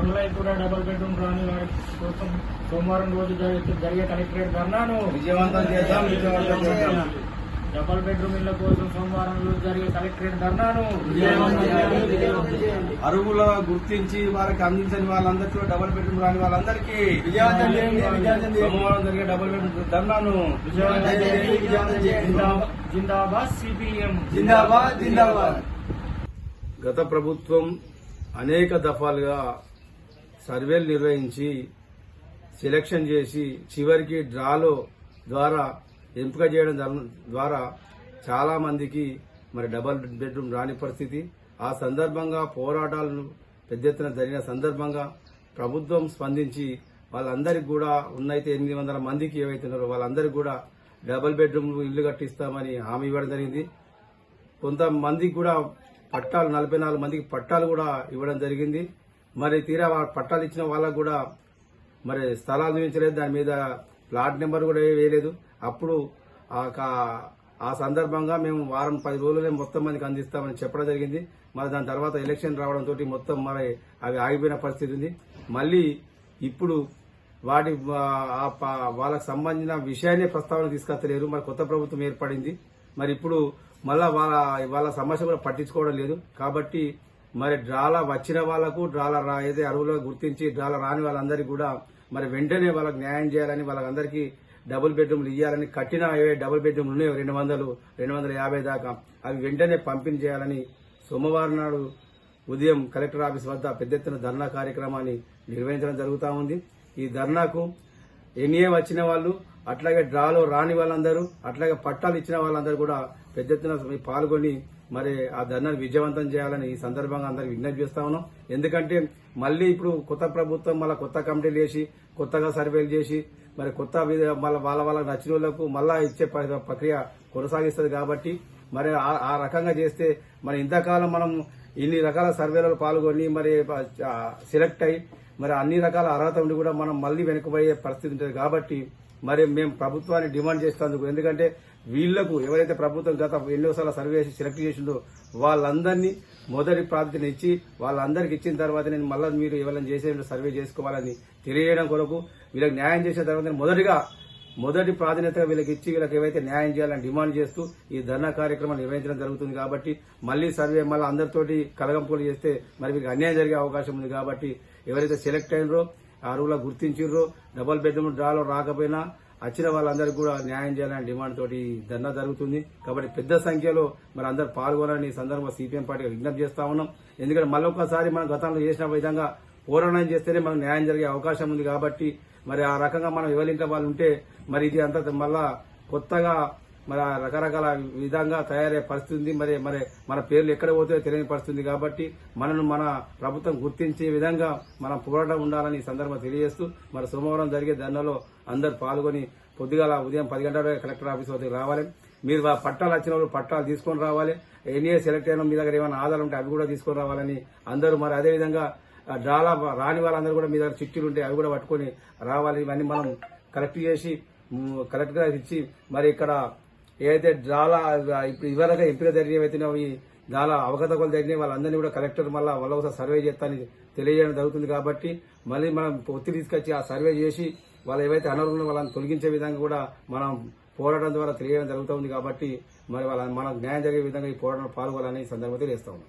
అర్హులైన కూడా double bedroom రాని వారి కోసం సోమవారం రోజు జరిగే కలెక్టరేట్ ధర్నాను విజయవంతం చేద్దాం. డబుల్ బెడ్రూమ్ ఇళ్ల కోసం సోమవారం రోజు జరిగే కలెక్టరేట్ ధర్నాను అర్హుల గుర్తించి వారికి అందించని వాళ్ళందరికీ కూడా డబుల్ బెడ్రూమ్ రాని వాళ్ళందరికీ సోమవారం జరిగే డబుల్ బెడ్రూమ్ ధర్నాను జిందాబాద్ సిపిఎం జిందాబాద్. గత ప్రభుత్వం అనేక దఫాలుగా సర్వేలు నిర్వహించి సెలక్షన్ చేసి చివరికి డ్రాలో ద్వారా ఎంపిక చేయడం ద్వారా చాలా మందికి మరి డబుల్ బెడ్రూమ్ రాని పరిస్థితి. ఆ సందర్భంగా పోరాటాలను పెద్ద ఎత్తున జరిగిన సందర్భంగా ప్రభుత్వం స్పందించి వాళ్ళందరికీ కూడా ఉన్నైతే 800 మందికి ఏవైతే ఉన్నారో వాళ్ళందరికీ కూడా డబుల్ బెడ్రూమ్ ఇల్లు కట్టిస్తామని హామీ ఇవ్వడం జరిగింది. కొంతమందికి కూడా పట్టాలు 44 మందికి పట్టాలు కూడా ఇవ్వడం జరిగింది. మరి తీరా పట్టాలు ఇచ్చిన వాళ్ళకు కూడా మరి స్థలాలు చూపించలేదు, దాని మీద ప్లాట్ నెంబర్ కూడా వేయలేదు. అప్పుడు ఆ సందర్భంగా మేము వారం 10 రోజులే మొత్తం మందికి అందిస్తామని చెప్పడం జరిగింది. మరి దాని తర్వాత ఎలక్షన్ రావడంతో మొత్తం మరి అవి ఆగిపోయిన పరిస్థితి ఉంది. మళ్ళీ ఇప్పుడు వాళ్ళకు సంబంధించిన విషయాన్ని ప్రస్తావన తీసుకొస్తలేరు. మరి కొత్త ప్రభుత్వం ఏర్పడింది. మరి ఇప్పుడు మళ్ళా వాళ్ళ సమస్య కూడా పట్టించుకోవడం లేదు. కాబట్టి మరి డ్రాల వచ్చిన వాళ్లకు ఏదైతే అర్హులుగా గుర్తించి డ్రాల రాని వాళ్ళందరికీ కూడా మరి వెంటనే వాళ్ళకి న్యాయం చేయాలని, వాళ్ళందరికీ డబుల్ బెడ్రూమ్లు ఇవ్వాలని, కట్టిన డబుల్ బెడ్రూమ్లు ఉన్నాయో 200-250 దాకా అవి వెంటనే పంపిణీ చేయాలని సోమవారం నాడు ఉదయం కలెక్టర్ ఆఫీస్ వద్ద పెద్ద ఎత్తున ధర్నా కార్యక్రమాన్ని నిర్వహించడం జరుగుతూ ఉంది. ఈ ధర్నాకు ఎన్ఏ వచ్చిన వాళ్ళు, అట్లాగే డ్రాలో రాని వాళ్ళందరూ, అట్లాగే పట్టాలు ఇచ్చిన వాళ్ళందరూ కూడా పెద్ద ఎత్తున పాల్గొని మరి ఆ ధర్నాను విజయవంతం చేయాలని ఈ సందర్భంగా అందరికి విజ్ఞప్తి చేస్తా ఉన్నాం. ఎందుకంటే మళ్లీ ఇప్పుడు కొత్త ప్రభుత్వం మళ్ళీ కొత్త కమిటీలు వేసి కొత్తగా సర్వేలు చేసి మరి కొత్త వాళ్ళకి నచ్చిన వాళ్లకు మళ్ళా ఇచ్చే ప్రక్రియ కొనసాగిస్తుంది. కాబట్టి మరి ఆ రకంగా చేస్తే మరి ఇంతకాలం మనం ఇన్ని రకాల సర్వేలలో పాల్గొని మరి సెలెక్ట్ అయ్యి మరి అన్ని రకాల అర్హత ఉండి కూడా మనం మళ్లీ వెనుకబోయే పరిస్థితి ఉంటుంది. కాబట్టి మరి మేము ప్రభుత్వాన్ని డిమాండ్ చేస్తాందుకు, ఎందుకంటే వీళ్లకు ఎవరైతే ప్రభుత్వం గత ఎన్నోసార్లు సర్వే చేసి సెలెక్ట్ చేసిందో వాళ్ళందరినీ మొదటి ప్రాధాన్యత ఇచ్చి వాళ్ళందరికీ ఇచ్చిన తర్వాత నేను మళ్ళీ మీరు ఎవరైనా చేసే సర్వే చేసుకోవాలని తెలియజేయడం కొరకు వీళ్ళకి న్యాయం చేసిన తర్వాత మొదటి ప్రాధాన్యతగా వీళ్ళకి ఇచ్చి వీళ్ళకి ఏవైతే న్యాయం చేయాలని డిమాండ్ చేస్తూ ఈ ధర్నా కార్యక్రమం నిర్వహించడం జరుగుతుంది. కాబట్టి మళ్లీ సర్వే మళ్ళీ అందరితోటి కలగంపులు చేస్తే మరి వీళ్ళకి అన్యాయం జరిగే అవకాశం ఉంది. కాబట్టి ఎవరైతే సెలెక్ట్ అయినరో అర్హులుగా గుర్తించారో డబుల్ బెడ్రూమ్ డ్రాలో రాకపోయినా వచ్చిన వాళ్ళందరికీ కూడా న్యాయం చేయాలనే డిమాండ్ తోటి ధర్నా జరుగుతుంది. కాబట్టి పెద్ద సంఖ్యలో మరి అందరూ పాల్గొనాలని ఈ సందర్భంగా సిపిఎం పార్టీగా విజ్ఞప్తి చేస్తా ఉన్నాం. ఎందుకంటే మళ్ళొకసారి మనం గతంలో చేసిన విధంగా పోరాటం చేస్తేనే మనకు న్యాయం జరిగే అవకాశం ఉంది. కాబట్టి మరి ఆ రకంగా మనం ఎవరింట్లో వాళ్ళు ఉంటే మరి ఇది అంతా మళ్ళా కొత్తగా మరి రకరకాల విధంగా తయారయ్యే పరిస్థితి ఉంది. మరి మన పేర్లు ఎక్కడ పోతాయో తెలియని పరిస్థితి. కాబట్టి మన ప్రభుత్వం గుర్తించే విధంగా మనం పోరాటం ఉండాలని ఈ సందర్భంగా తెలియజేస్తూ మరి సోమవారం జరిగే ధర్నాలో అందరూ పాల్గొని పొద్దుగాల ఉదయం 10 గంటల కలెక్టర్ ఆఫీస్ వద్దకు రావాలి. మీరు పట్టాలు వచ్చిన వాళ్ళు పట్టాలు తీసుకొని రావాలి. ఎన్ఏ సెలెక్ట్ అయిన మీ దగ్గర ఏమైనా ఆధారాలు ఉంటే అవి కూడా తీసుకొని రావాలని అందరూ మరి అదేవిధంగా డ్రాలా రాని వాళ్ళందరూ కూడా మీ దగ్గర చిట్టీలు ఉంటే అవి కూడా పట్టుకొని రావాలి. ఇవన్నీ మనం కలెక్ట్ చేసి కలెక్టర్ గారికి ఇచ్చి మరి ఇక్కడ ఏదైతే డ్రాలా ఇప్పుడు ఇవరగా ఎంపిక జరిగినవైతున్నాయో ఈ డ్రాలా అవకతవకలు జరిగినాయి వాళ్ళందరినీ కూడా కలెక్టర్ మళ్ళీ వాళ్ళ ఒకసారి సర్వే చేస్తానని తెలియజేయడం జరుగుతుంది. కాబట్టి మళ్ళీ మనం ఒత్తిడి తీసుకొచ్చి ఆ సర్వే చేసి వాళ్ళు ఏవైతే అనర్హులు వాళ్ళని తొలగించే విధంగా కూడా మనం పోరాటం ద్వారా తెలియజేయడం జరుగుతుంది. కాబట్టి మరి మనకు న్యాయం జరిగే విధంగా ఈ పోరాటంలో పాల్గొనాలని సందర్భంగా తెలియజేస్తా ఉన్నాం.